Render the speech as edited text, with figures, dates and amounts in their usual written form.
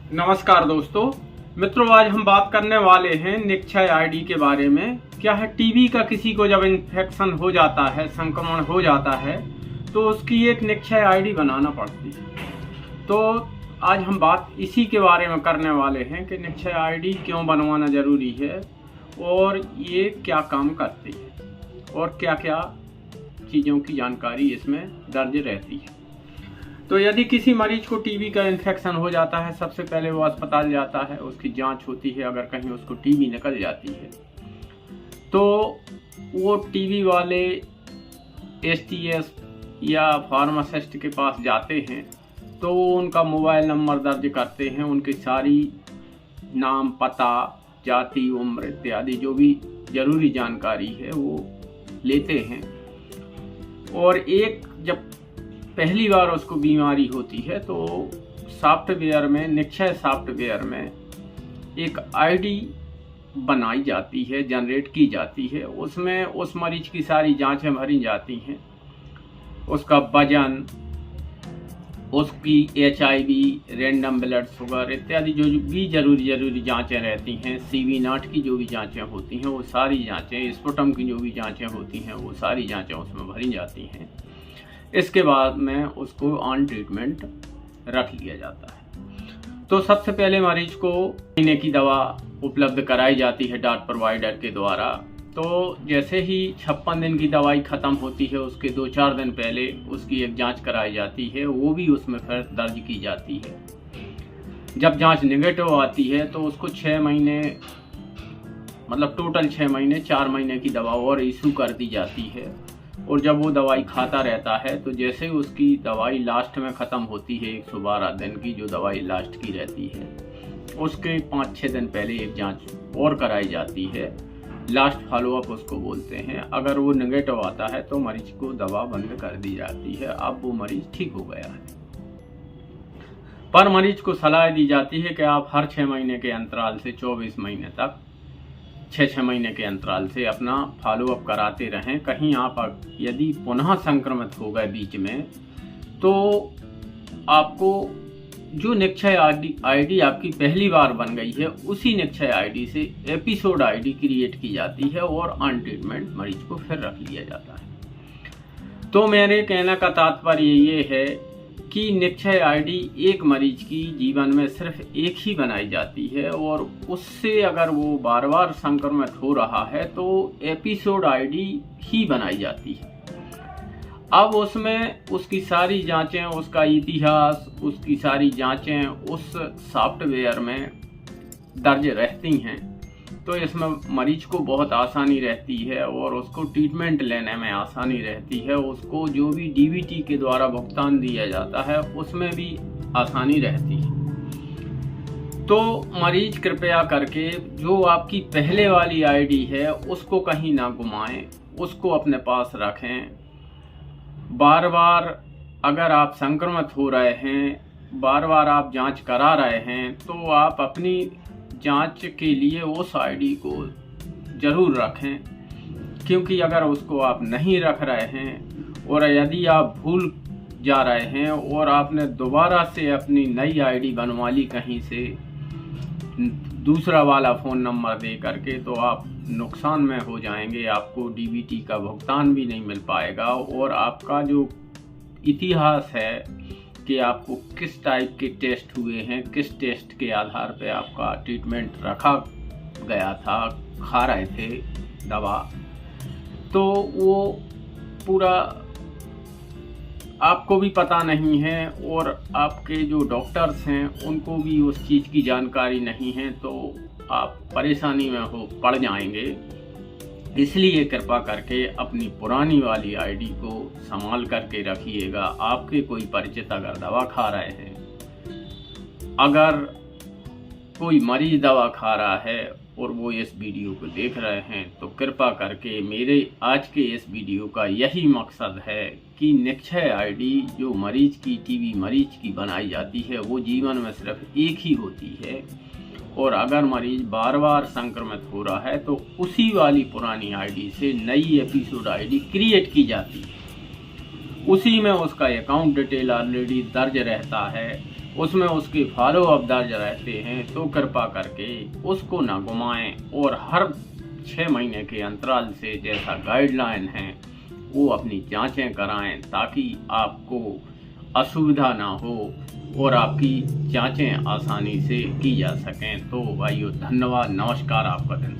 नमस्कार दोस्तों मित्रों, आज हम बात करने वाले हैं निक्षय आईडी के बारे में। क्या है, टीबी का किसी को जब इन्फेक्शन हो जाता है, संक्रमण हो जाता है, तो उसकी एक निक्षय आईडी बनाना पड़ती है। तो आज हम बात इसी के बारे में करने वाले हैं कि निक्षय आईडी क्यों बनवाना ज़रूरी है और ये क्या काम करती है और क्या क्या चीज़ों की जानकारी इसमें दर्ज रहती है। तो यदि किसी मरीज को टीबी का इन्फेक्शन हो जाता है, सबसे पहले वो अस्पताल जाता है, उसकी जांच होती है। अगर कहीं उसको टीबी निकल जाती है तो वो टीबी वाले एसटीएस या फार्मासिस्ट के पास जाते हैं, तो वो उनका मोबाइल नंबर दर्ज करते हैं, उनकी सारी नाम, पता, जाति, उम्र इत्यादि जो भी ज़रूरी जानकारी है वो लेते हैं। और एक जब पहली बार उसको बीमारी होती है तो सॉफ्टवेयर में, निक्षय सॉफ्टवेयर में एक आईडी बनाई जाती है, जनरेट की जाती है। उसमें उस मरीज की सारी जांचें भरी जाती हैं, उसका वजन, उसकी HIV, रैंडम ब्लड शुगर इत्यादि जो भी जरूरी जांचें रहती हैं, CV0 की जो भी जांचें होती हैं वो सारी जांचें, स्पुटम की जो भी जांचें होती हैं वो सारी जांचें उसमें भरी जाती हैं। इसके बाद में उसको ऑन ट्रीटमेंट रख लिया जाता है। तो सबसे पहले मरीज को महीने की दवा उपलब्ध कराई जाती है डॉक्टर प्रोवाइडर के द्वारा। तो जैसे ही 56 दिन की दवाई ख़त्म होती है, उसके 2-4 दिन पहले उसकी एक जांच कराई जाती है, वो भी उसमें फिर दर्ज की जाती है। जब जांच नेगेटिव आती है तो उसको 6 महीने, मतलब टोटल 6 महीने, 4 महीने की दवा और इशू कर दी जाती है। और जब वो दवाई खाता रहता है तो जैसे उसकी दवाई लास्ट में ख़त्म होती है, 112 दिन की जो दवाई लास्ट की रहती है, उसके 5-6 दिन पहले एक जांच और कराई जाती है। लास्ट फॉलोअप उसको बोलते हैं। अगर वो नेगेटिव आता है तो मरीज को दवा बंद कर दी जाती है। अब वो मरीज ठीक हो गया है। पर मरीज को सलाह दी जाती है कि आप हर 6 महीने के अंतराल से 24 महीने तक 6-6 महीने के अंतराल से अपना फॉलोअप कराते रहें। कहीं आप यदि पुनः संक्रमित हो गए बीच में, तो आपको जो निक्षय आईडी आपकी पहली बार बन गई है, उसी निक्षय आईडी से एपिसोड आईडी क्रिएट की जाती है और ऑन ट्रीटमेंट मरीज को फिर रख लिया जाता है। तो मेरे कहने का तात्पर्य ये है कि निक्षय आईडी एक मरीज की जीवन में सिर्फ एक ही बनाई जाती है और उससे अगर वो बार बार संक्रमित हो रहा है तो एपिसोड आईडी ही बनाई जाती है। अब उसमें उसकी सारी जांचें, उसका इतिहास, उसकी सारी जांचें उस सॉफ्टवेयर में दर्ज रहती हैं। तो इसमें मरीज को बहुत आसानी रहती है और उसको ट्रीटमेंट लेने में आसानी रहती है। उसको जो भी DBT के द्वारा भुगतान दिया जाता है उसमें भी आसानी रहती है। तो मरीज कृपया करके जो आपकी पहले वाली आईडी है उसको कहीं ना गुमाएं, उसको अपने पास रखें। बार बार अगर आप संक्रमित हो रहे हैं, बार बार आप जांच करा रहे हैं, तो आप अपनी जांच के लिए उस आईडी को ज़रूर रखें। क्योंकि अगर उसको आप नहीं रख रहे हैं और यदि आप भूल जा रहे हैं और आपने दोबारा से अपनी नई आईडी बनवा ली कहीं से दूसरा वाला फ़ोन नंबर दे करके, तो आप नुकसान में हो जाएंगे। आपको DBT का भुगतान भी नहीं मिल पाएगा और आपका जो इतिहास है कि आपको किस टाइप के टेस्ट हुए हैं, किस टेस्ट के आधार पे आपका ट्रीटमेंट रखा गया था, खा रहे थे दवा, तो वो पूरा आपको भी पता नहीं है और आपके जो डॉक्टर्स हैं उनको भी उस चीज़ की जानकारी नहीं है। तो आप परेशानी में पड़ जाएंगे। इसलिए कृपा करके अपनी पुरानी वाली आईडी को संभाल करके रखिएगा। आपके कोई परिचित अगर दवा खा रहे हैं, अगर कोई मरीज दवा खा रहा है और वो इस वीडियो को देख रहे हैं, तो कृपा करके मेरे आज के इस वीडियो का यही मकसद है कि निक्षय आईडी जो मरीज की, टीबी मरीज की बनाई जाती है, वो जीवन में सिर्फ एक ही होती है। और अगर मरीज बार बार संक्रमित हो रहा है तो उसी वाली पुरानी आईडी से नई एपिसोड आईडी क्रिएट की जाती है। उसी में उसका अकाउंट डिटेल ऑलरेडी दर्ज रहता है उसमें उसके फॉलो अप दर्ज रहते हैं, तो कृपा करके उसको ना घुमाएं और हर 6 महीने के अंतराल से जैसा गाइडलाइन है वो अपनी जांचें कराएं, ताकि आपको असुविधा ना हो और आपकी जांचें आसानी से की जा सकें। तो भाइयों, धन्यवाद, नमस्कार, आपका दिन।